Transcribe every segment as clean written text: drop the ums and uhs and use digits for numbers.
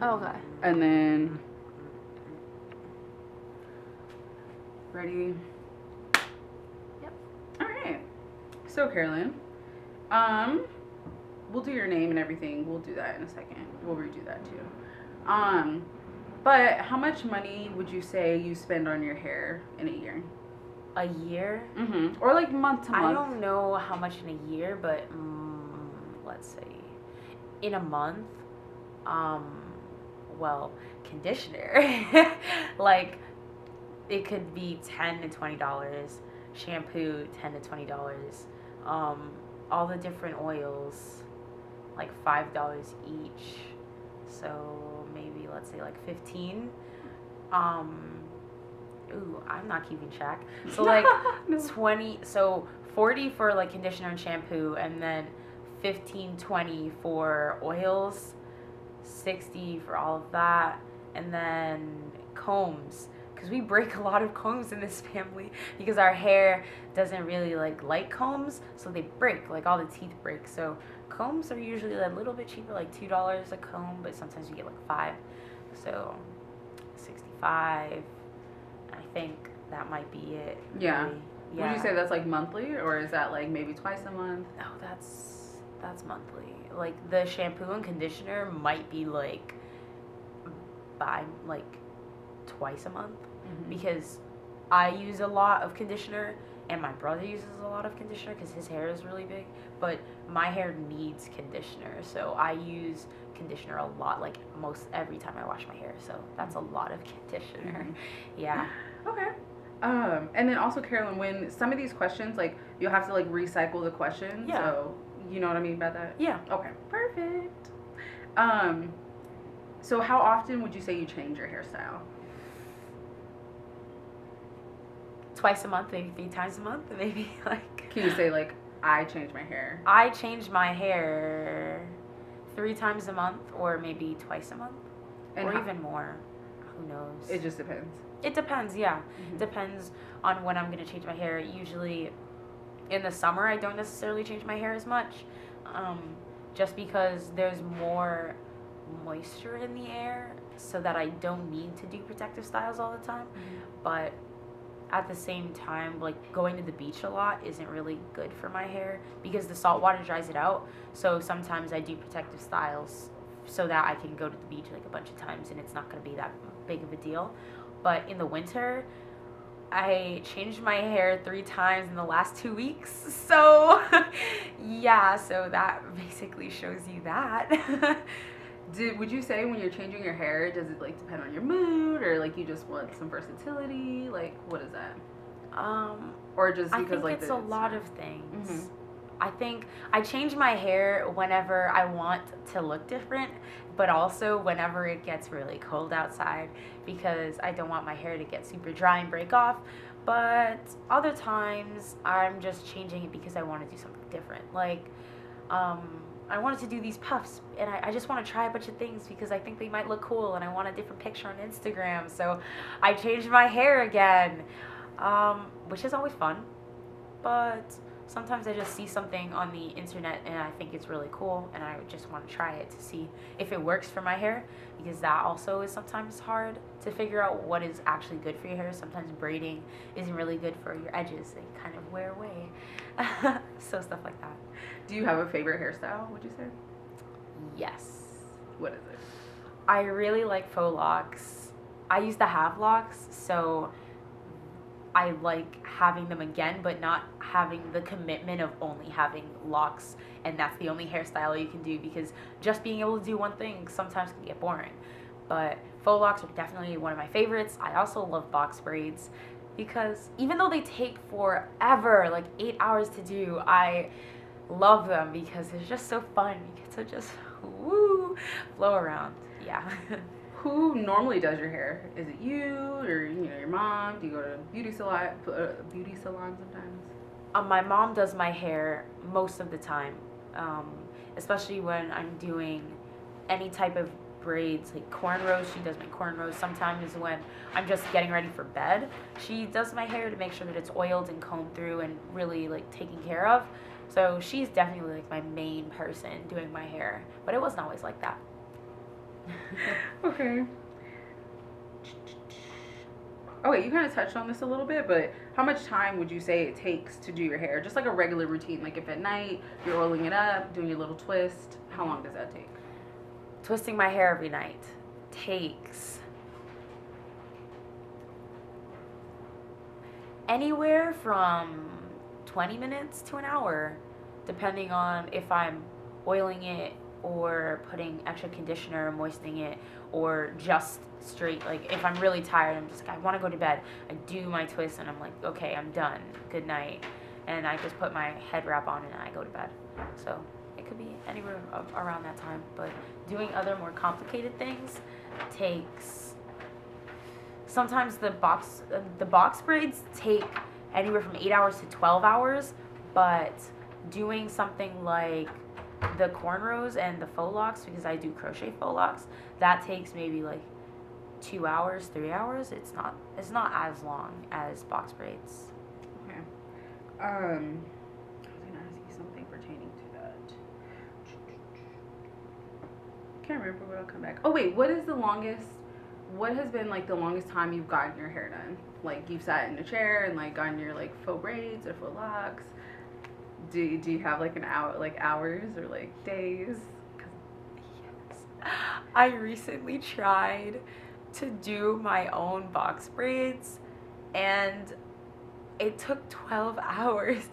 Okay. And then, ready? Yep. All right. So, Carolyn, we'll do your name and everything. We'll do that in a second. We'll redo that too. But how much money would you say you spend on your hair in a year? A year? Mm-hmm. Or like month to month? I don't know how much in a year, but let's see. In a month, well, conditioner. Like, it could be $10 to $20. Shampoo, $10 to $20. All the different oils, like $5 each. So maybe let's say like 15. Ooh, I'm not keeping track. So like No. 20, so 40 for like conditioner and shampoo, and then 15, 20 for oils, 60 for all of that, and then combs. Because we break a lot of combs in this family because our hair doesn't really like combs, so they break, like all the teeth break. So combs are usually a little bit cheaper, like $2 a comb, but sometimes you get like 5. So 65. I think that might be it. Yeah. Really. Yeah. Would you say that's like monthly, or is that like maybe twice a month? No, that's monthly. Like the shampoo and conditioner might be like by like twice a month, because I use a lot of conditioner and my brother uses a lot of conditioner because his hair is really big, but my hair needs conditioner, so I use conditioner a lot, like most every time I wash my hair, so that's a lot of conditioner. Yeah. Okay. And then also, Carolyn, when some of these questions, like, you'll have to like recycle the questions. Yeah. So you know what I mean about that? Yeah. Okay. Perfect. So how often would you say you change your hairstyle? Twice a month, maybe 3 times a month, maybe like. Can you say like, I change my hair? I change my hair 3 times a month, or maybe twice a month, And or even more. Who knows? It just depends. It depends, yeah. Depends on when I'm going to change my hair. Usually in the summer, I don't necessarily change my hair as much, just because there's more moisture in the air, so that I don't need to do protective styles all the time. But at the same time, like, going to the beach a lot isn't really good for my hair because the salt water dries it out. So sometimes I do protective styles so that I can go to the beach like a bunch of times and it's not going to be that big of a deal. But in the winter, I changed my hair 3 times in the last 2 weeks. So yeah, so that basically shows you that. Would you say when you're changing your hair, does it like depend on your mood, or like you just want some versatility? Like, what is that? Or just I because think like it's a lot of things. I think I change my hair whenever I want to look different, but also whenever it gets really cold outside, because I don't want my hair to get super dry and break off. But other times I'm just changing it because I want to do something different. Like, I wanted to do these puffs, and I just want to try a bunch of things because I think they might look cool, and I want a different picture on Instagram. So I changed my hair again, which is always fun. But sometimes I just see something on the internet and I think it's really cool, and I just want to try it to see if it works for my hair, because that also is sometimes hard to figure out what is actually good for your hair. Sometimes braiding isn't really good for your edges, they kind of wear away. So stuff like that. Do you have a favorite hairstyle, would you say? Yes. What is it? I really like faux locks. I used to have locks, so I like having them again, but not having the commitment of only having locks and that's the only hairstyle you can do, because just being able to do one thing sometimes can get boring. But faux locks are definitely one of my favorites. I also love box braids because even though they take forever, like 8 hours to do, I love them because it's just so fun. You get to just woo, flow around. Yeah. Who normally does your hair? Is it you, or your mom? Do you go to beauty salon sometimes? My mom does my hair most of the time, especially when I'm doing any type of braids, like cornrows. She does my cornrows. Sometimes when I'm just getting ready for bed, she does my hair to make sure that it's oiled and combed through and really like taken care of. So she's definitely like my main person doing my hair, but it wasn't always like that. Okay. Okay, you kind of touched on this a little bit, but how much time would you say it takes to do your hair? Just like a regular routine. Like if at night you're oiling it up, doing your little twist, how long does that take? Twisting my hair every night takes anywhere from 20 minutes to an hour, depending on if I'm oiling it or putting extra conditioner, moistening it, or just straight. Like if I'm really tired, I'm just like, I want to go to bed. I do my twist and I'm like, okay, I'm done. Good night. And I just put my head wrap on and I go to bed. So it could be anywhere around that time. But doing other more complicated things takes. Sometimes the box braids take anywhere from 8 hours to 12 hours, but doing something like the cornrows and the faux locks, because I do crochet faux locks, that takes maybe like 2 hours, 3 hours. It's not as long as box braids. Okay. I was gonna ask you something pertaining to that. Can't remember, but I'll come back. Oh wait, what has been like the longest time you've gotten your hair done? Like you've sat in a chair and like gotten your like faux braids or faux locks. Do you have like an hour, like hours or like days? Yes. I recently tried to do my own box braids and it took 12 hours.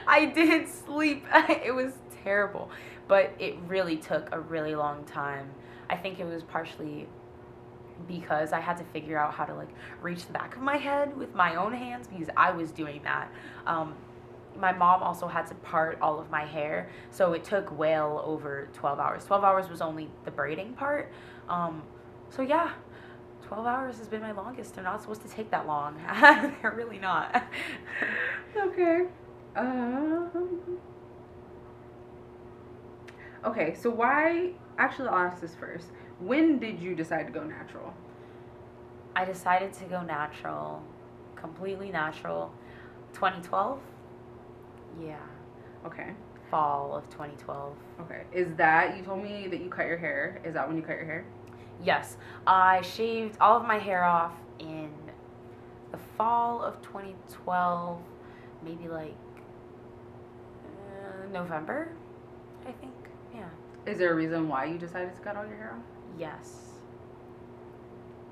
I didn't sleep. It was terrible, but it really took a really long time. I think it was partially because I had to figure out how to like reach the back of my head with my own hands because I was doing that. My mom also had to part all of my hair, so it took well over 12 hours. 12 hours was only the braiding part. So yeah, 12 hours has been my longest. They're not supposed to take that long. They're really not. Okay. Okay, so actually I'll ask this first. When did you decide to go natural? I decided to go natural, completely natural, 2012. Yeah. Okay. Fall of 2012. Okay. Is that, you told me that you cut your hair. Is that when you cut your hair? Yes. I shaved all of my hair off in the fall of 2012, maybe like November, I think. Yeah. Is there a reason why you decided to cut all your hair off? Yes.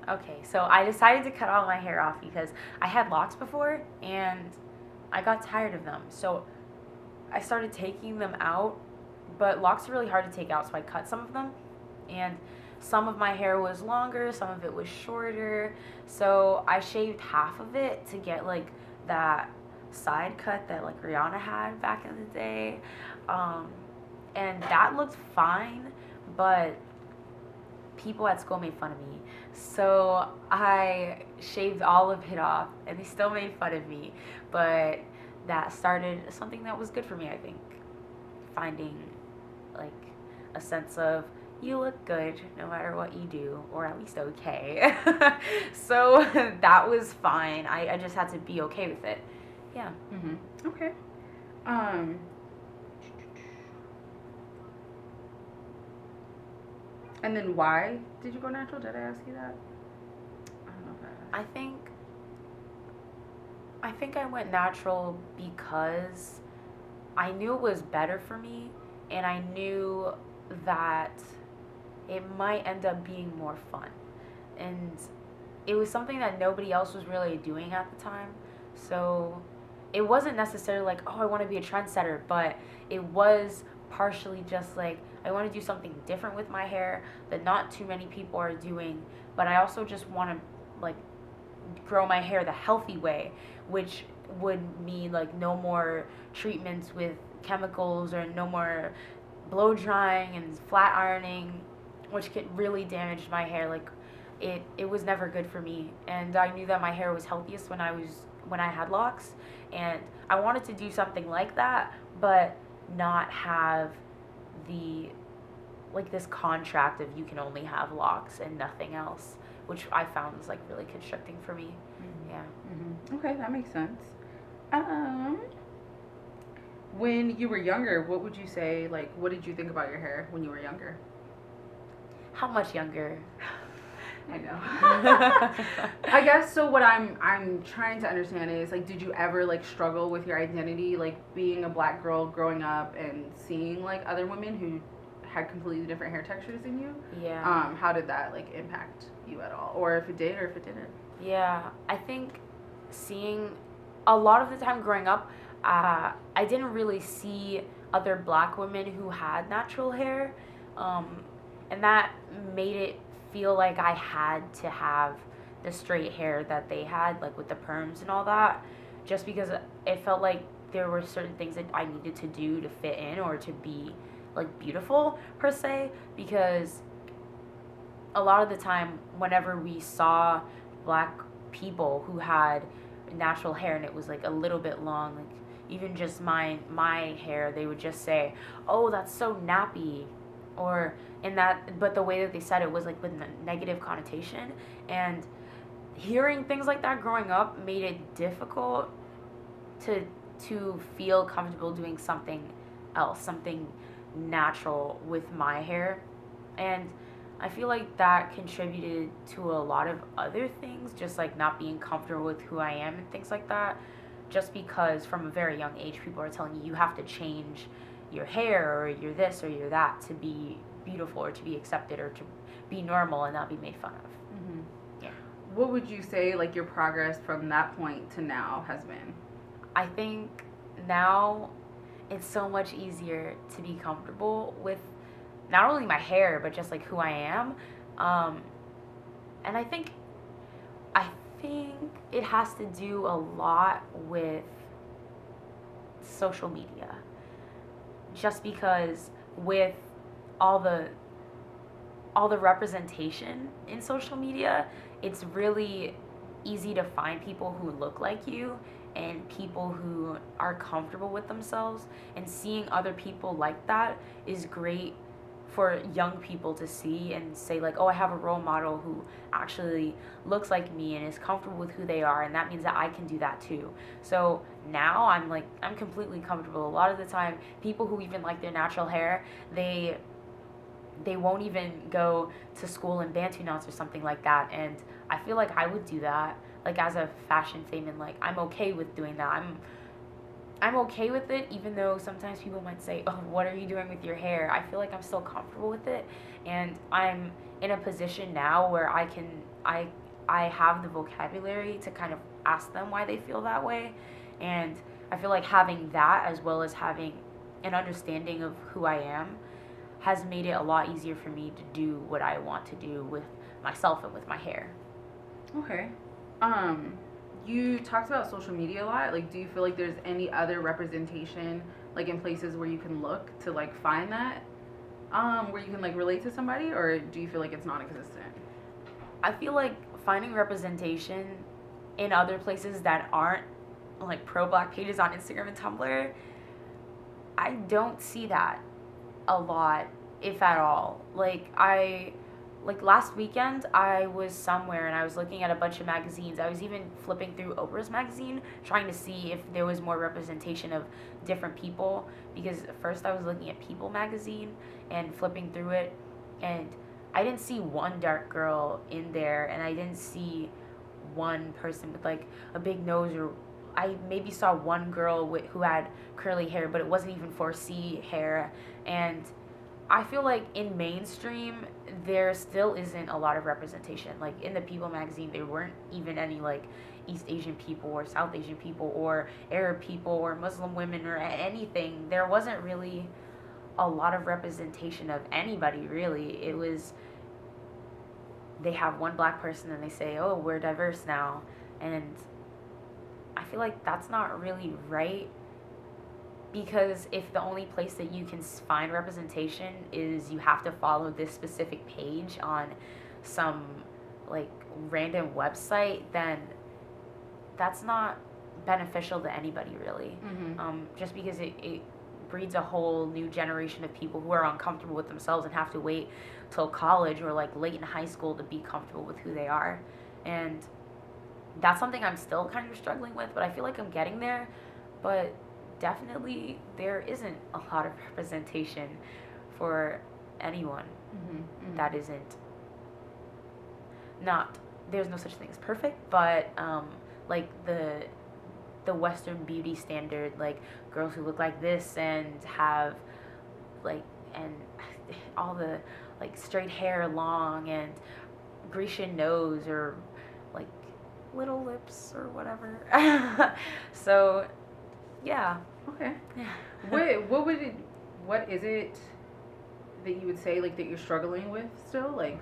Okay, so I decided to cut all my hair off because I had locks before and I got tired of them. So I started taking them out, but locks are really hard to take out, so I cut some of them. And some of my hair was longer, some of it was shorter. So I shaved half of it to get like that side cut that like Rihanna had back in the day. And that looked fine, but people at school made fun of me. So I shaved all of it off and they still made fun of me. But that started something that was good for me, I think. Finding like a sense of you look good no matter what you do, or at least okay. So that was fine. I just had to be okay with it. Yeah. Mm-hmm. Okay. And then why did you go natural? Did I ask you that? I don't know if I asked. I think I went natural because I knew it was better for me and I knew that it might end up being more fun. And it was something that nobody else was really doing at the time. So it wasn't necessarily like, oh, I want to be a trendsetter, but it was partially just like, I want to do something different with my hair that not too many people are doing, but I also just want to like grow my hair the healthy way, which would mean like no more treatments with chemicals or no more blow drying and flat ironing, which could really damage my hair. Like it was never good for me, and I knew that my hair was healthiest when I had locks, and I wanted to do something like that, but not have the like this contract of you can only have locks and nothing else, which I found was like really constricting for me. Mm-hmm. Yeah. Mm-hmm. Okay, that makes sense. When you were younger, what would you say, like, what did you think about your hair when you were younger? How much younger? I know. I guess so. What I'm trying to understand is like, did you ever like struggle with your identity, like being a black girl growing up and seeing like other women who had completely different hair textures than you? Yeah. How did that like impact you at all, or if it did, or if it didn't? Yeah, I think seeing a lot of the time growing up, I didn't really see other black women who had natural hair, um, and that made it feel like I had to have the straight hair that they had, like with the perms and all that, just because it felt like there were certain things that I needed to do to fit in or to be like beautiful per se, because a lot of the time whenever we saw black people who had natural hair and it was like a little bit long, like even just my hair, they would just say, "Oh, that's so nappy," or in that, but the way that they said it was like with a negative connotation, and hearing things like that growing up made it difficult to feel comfortable doing something else, something natural with my hair. And I feel like that contributed to a lot of other things, just like not being comfortable with who I am and things like that. Just because from a very young age, people are telling you you have to change your hair or you're this or you're that to be beautiful or to be accepted or to be normal and not be made fun of. Mm-hmm. Yeah. What would you say like your progress from that point to now has been? I think now it's so much easier to be comfortable with not only my hair but just like who I am. Um, and I think it has to do a lot with social media. Just because with all the representation in social media, it's really easy to find people who look like you and people who are comfortable with themselves, and seeing other people like that is great for young people to see and say like, oh, I have a role model who actually looks like me and is comfortable with who they are, and that means that I can do that too. So now I'm completely comfortable. A lot of the time people who even like their natural hair, they won't even go to school in Bantu knots or something like that, and I feel like I would do that like as a fashion statement. Like I'm okay with doing that. I'm okay with it, even though sometimes people might say, "Oh, what are you doing with your hair?" I feel like I'm still comfortable with it, and I'm in a position now where I have the vocabulary to kind of ask them why they feel that way, and I feel like having that as well as having an understanding of who I am has made it a lot easier for me to do what I want to do with myself and with my hair. Okay. Um, you talked about social media a lot. Like, do you feel like there's any other representation, like in places where you can look to like find that, where you can like relate to somebody, or do you feel like it's non-existent? I feel like finding representation in other places that aren't like pro black pages on Instagram and Tumblr, I don't see that a lot, if at all. Like last weekend I was somewhere and I was looking at a bunch of magazines. I was even flipping through Oprah's magazine trying to see if there was more representation of different people, because at first I was looking at People magazine and flipping through it, and I didn't see one dark girl in there, and I didn't see one person with like a big nose, or I maybe saw one girl who had curly hair, but it wasn't even 4C hair. And I feel like in mainstream there still isn't a lot of representation. Like in the People magazine, there weren't even any like East Asian people or South Asian people or Arab people or Muslim women or anything. There wasn't really a lot of representation of anybody really. It was, they have one black person and they say, "Oh, we're diverse now." And I feel like that's not really right, because if the only place that you can find representation is you have to follow this specific page on some like random website, then that's not beneficial to anybody really. Mm-hmm. Just because it breeds a whole new generation of people who are uncomfortable with themselves and have to wait till college or like late in high school to be comfortable with who they are. And that's something I'm still kind of struggling with, but I feel like I'm getting there. But definitely there isn't a lot of representation for anyone Mm-hmm. Mm-hmm. that isn't not, there's no such thing as perfect, but like the Western beauty standard, like girls who look like this and have like, and all the like straight hair long and Grecian nose or like little lips or whatever. So yeah. Okay. Yeah. What is it that you would say like that you're struggling with still, like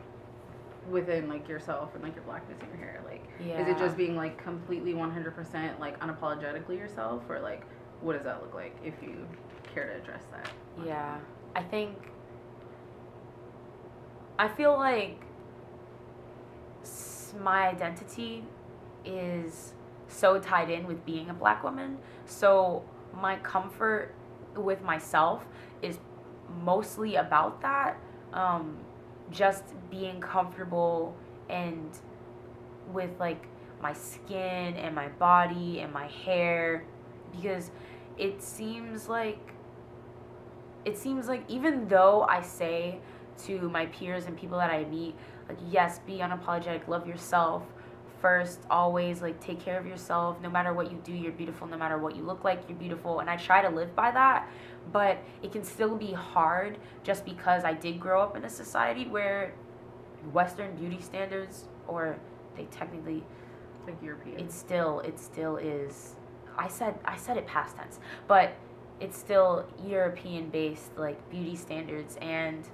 within like yourself and like your blackness in your hair? Like, is it just being like completely 100% like unapologetically yourself, or like what does that look like if you care to address that? Yeah. I feel like my identity is so tied in with being a black woman. So my comfort with myself is mostly about that. Just being comfortable and with like my skin and my body and my hair, because it seems like even though I say to my peers and people that I meet, like, yes, be unapologetic, love yourself first, always, like, take care of yourself. No matter what you do, you're beautiful. No matter what you look like, you're beautiful. And I try to live by that, but it can still be hard just because I did grow up in a society where Western beauty standards, or they technically, Like European. it still is. I said it past tense, but it's still European based like beauty standards, and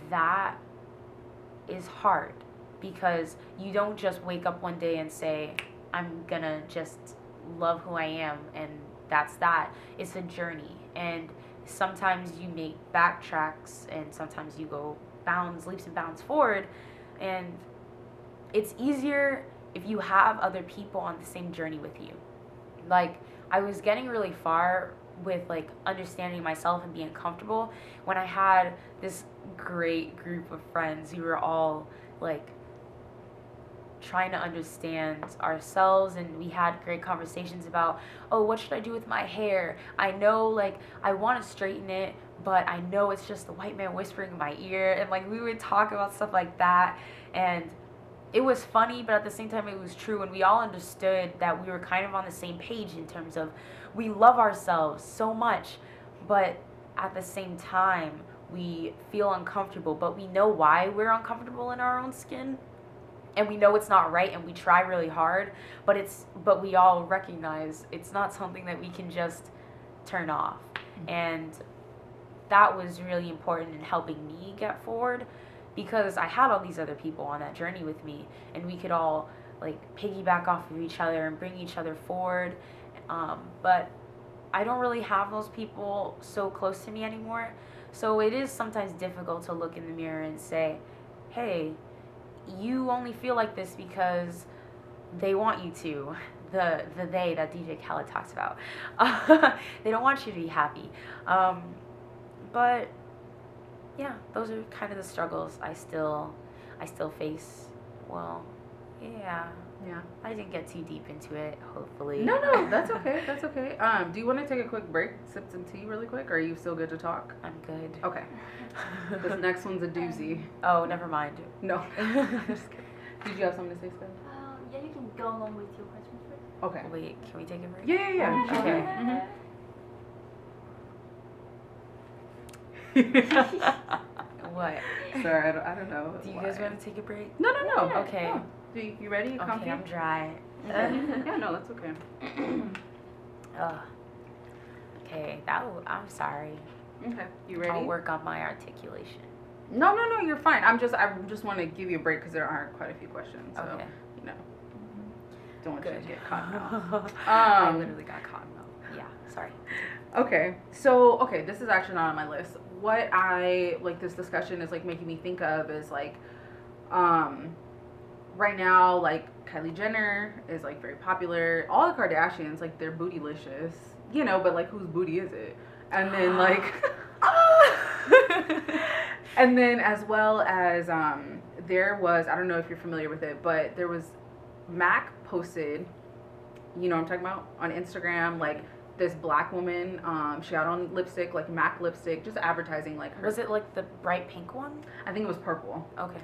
that is hard because you don't just wake up one day and say, I'm gonna just love who I am and that's that. It's a journey, and sometimes you make backtracks and sometimes you go leaps and bounds forward, and it's easier if you have other people on the same journey with you. Like, I was getting really far with like understanding myself and being comfortable when I had this great group of friends who were all like trying to understand ourselves, and we had great conversations about, oh, what should I do with my hair? I know, like, I want to straighten it, but I know it's just the white man whispering in my ear, and like we would talk about stuff like that, and it was funny, but at the same time it was true, and we all understood that we were kind of on the same page in terms of we love ourselves so much, but at the same time we feel uncomfortable, but we know why we're uncomfortable in our own skin, and we know it's not right, and we try really hard, but we all recognize it's not something that we can just turn off. And that was really important in helping me get forward, because I had all these other people on that journey with me, and we could all like piggyback off of each other and bring each other forward. But I don't really have those people so close to me anymore, so it is sometimes difficult to look in the mirror and say, hey, you only feel like this because they want you to. The they that DJ Khaled talks about. They don't want you to be happy. But yeah, those are kind of the struggles I still face. Well, yeah. Yeah. I didn't get too deep into it, hopefully. No, that's okay. That's okay. Do you want to take a quick break, sip some tea really quick, or are you still good to talk? I'm good. Okay. This next one's a doozy. Oh, never mind. No. Just kidding. Did you have something to say, Spin? Yeah, you can go along with your questions first. Okay. Wait, can we take a break? Yeah. What? Sorry, I don't know. Do you guys want to take a break? No. Okay. No. You ready? You Okay, comfy? I'm dry. Yeah, no, that's okay. Ugh. Okay, I'm sorry. Okay. You ready? I'll work on my articulation. No, you're fine. I just want to give you a break because there are quite a few questions. So, Okay. you know, don't want you to Good. get caught out. I literally got caught in the, yeah, sorry. Okay, this is actually not on my list. What I, like, this discussion is, like, making me think of is, like, right now, like, Kylie Jenner is, like, very popular. All the Kardashians, like, they're bootylicious, you know, but, like, whose booty is it? And then, like, and then as well as, there was, I don't know if you're familiar with it, but there was, Mac posted, you know what I'm talking about, on Instagram, like, this black woman, she had on lipstick, like MAC lipstick, just advertising like her. Was it like the bright pink one? I think it was purple. Okay.